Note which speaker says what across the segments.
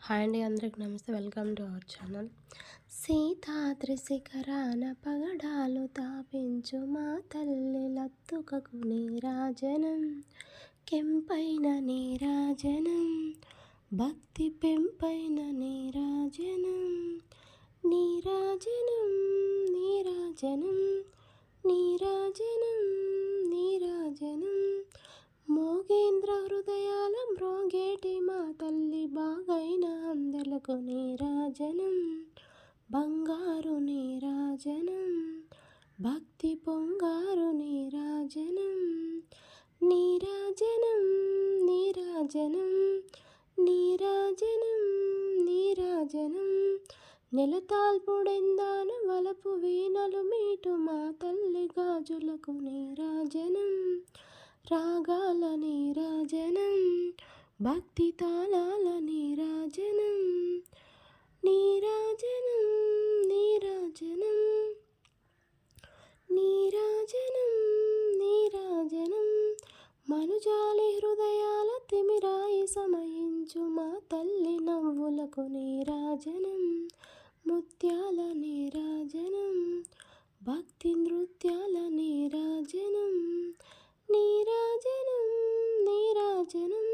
Speaker 1: Hi అండి, అందరికి నమస్తే. Welcome to our channel. సీతాద్రి శిఖరాన పగడాలు తాపించు మా తల్లి లత్తుకకు నీరాజనం, కెంపైన నీరాజనం, భక్తి పెంపైన నీరాజనం, నీరాజనం, నీరాజనం, నీరాజనం, నీరాజనం. మోగేంద్ర హృదయాల మ్రోగేటి మా తల్లి బాగైన అందెలకు నీరాజనం, బంగారు నీరాజనం, భక్తి పొంగారు నీరాజనం, నీరాజనం, నీరాజనం, నీరాజనం, నీరాజనం. నెలతాల్పుడెందాన వలపు వీణలు మీటు మా తల్లి గాజులకు నీరాజనం, రాగాల నీరాజనం, భక్తి తాళాల నీరాజనం, నీరాజనం, నీరాజనం, నీరాజనం, నీరాజనం. మనుజాలి హృదయాల తిమిరాయి సమయించు మా తల్లి నవ్వులకు నీరాజనం, ముత్యాల నీరాజనం, భక్తి నృత్యాల నీరాజనం, నీరాజనం, నీరాజనం,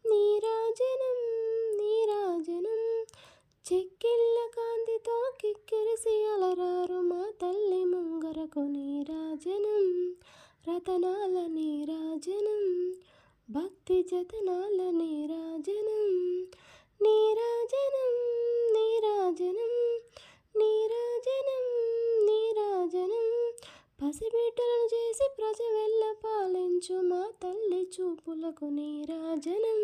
Speaker 1: నీరాజనం, నీరాజనం. చెక్కిళ్ళ కాంతితో కిక్కిరిసి అలరారు మా తల్లి ముంగరకు నీరాజనం, రతనాల నీరాజనం, భక్తి జతనాల నీరాజనం, నీరాజనం, నీరాజనం, నీరాజనం, నీరాజనం. పసిబిడ్డలను చేసి ప్రజ వెళ్ళ పాలించు మా తల్లి చూపులకు నీరాజనం,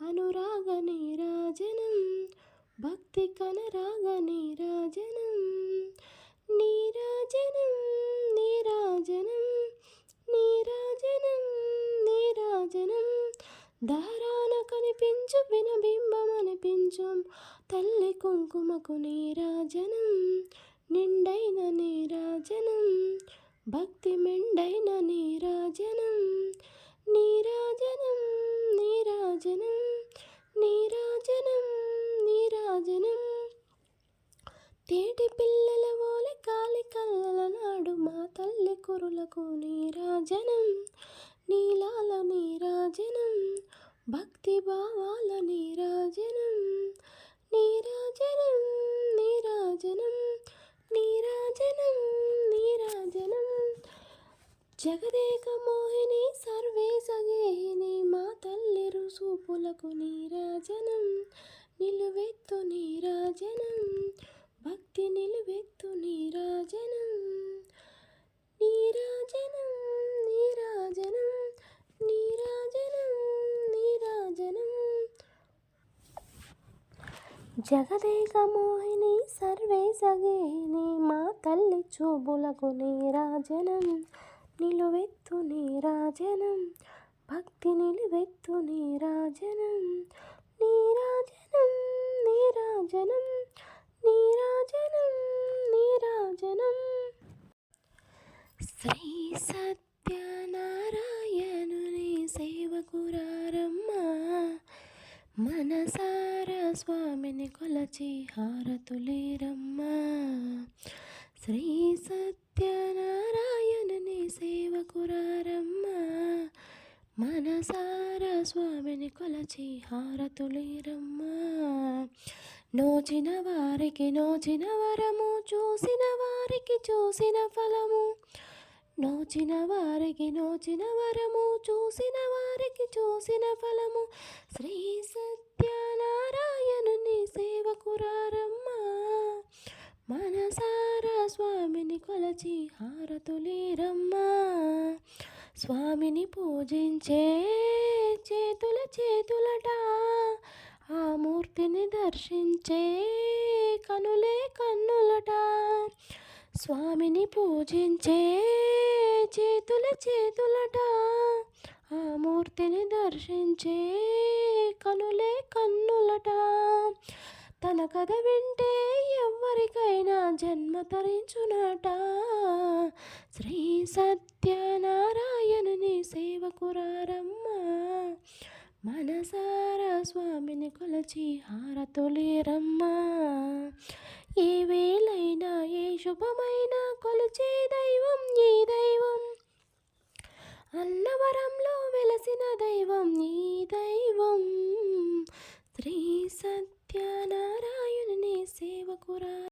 Speaker 1: అనురాగ నీరాజనం, భక్తి కనరాగ నీరాజనం, నీరాజనం, నీరాజనం, నీరాజనం, నీరాజనం. దారాన కనిపించు వినబింబం అనిపించు తల్లి కుంకుమకు నీరాజనం, నిండైన నీరాజనం, భక్తి మెండైన నీరాజనం, నీరాజనం, నీరాజనం, నీరాజనం, నీరాజనం. తేటి పిల్లల ఓలి కాలి కళ్ళల నాడు మా తల్లి కురులకు నీరాజనం, నీలాల నీరాజనం, భక్తి భావాల నీరాజనం, నీరాజనం, నీరాజనం, నీరాజనం, నీరాజనం. జగదేక మోహిని సర్వేశ గేహిని మా తల్లి రుసూపులకు నీరాజనం, నిలువెత్తు నీరాజనం, భక్తి నిలువెత్తు నీరాజనం, నీరాజనం, నీరాజనం, నీరాజనం, నీరాజనం. జగదేక మోహిని సర్వేశ గేహిని మా తల్లి చూపులకు నీరాజనం, నిలువెత్తు నీరాజనం, భక్తి నిలువెత్తు నీరాజనం, నీరాజనం, నీరాజనం, నీరాజనం, నీరాజనం. శ్రీ సత్యనారాయణుని సేవకురారమ్మా, మనసార స్వామిని కొలచి హారతులేరమ్మా. శ్రీ సత్యనారాయణుని సేవకురారమ్మా, మనసార స్వామిని కొలచి హారతులేరమ్మా. నోచిన వారికి నోచిన వరము, చూసిన వారికి చూసిన ఫలము, నోచిన వారికి నోచిన వరము, చూసిన వారికి చూసిన ఫలము. శ్రీ సత్యనారాయణుని సేవకురారమ్మా, మనసారా స్వామిని కొలచి హారతులేరమ్మా. స్వామిని పూజించే చేతుల చేతులట, ఆ మూర్తిని దర్శించే కనులే కన్నులట. స్వామిని పూజించే చేతుల చేతులట, ఆ మూర్తిని దర్శించే కనులే కన్నులట. తన కథ వింటే ఎవ్వరికైనా జన్మ తరించునట. శ్రీ సత్యనారాయణుని సేవకురారమ్మా, మనసారా స్వామిని కొలచి హారతులేరమ్మా. ఏ వేళైనా ఏ శుభమైనా కొలిచే దైవం ఈ దైవం. అన్నవరంలో వెలసిన దైవం ఈ దైవం. శ్రీ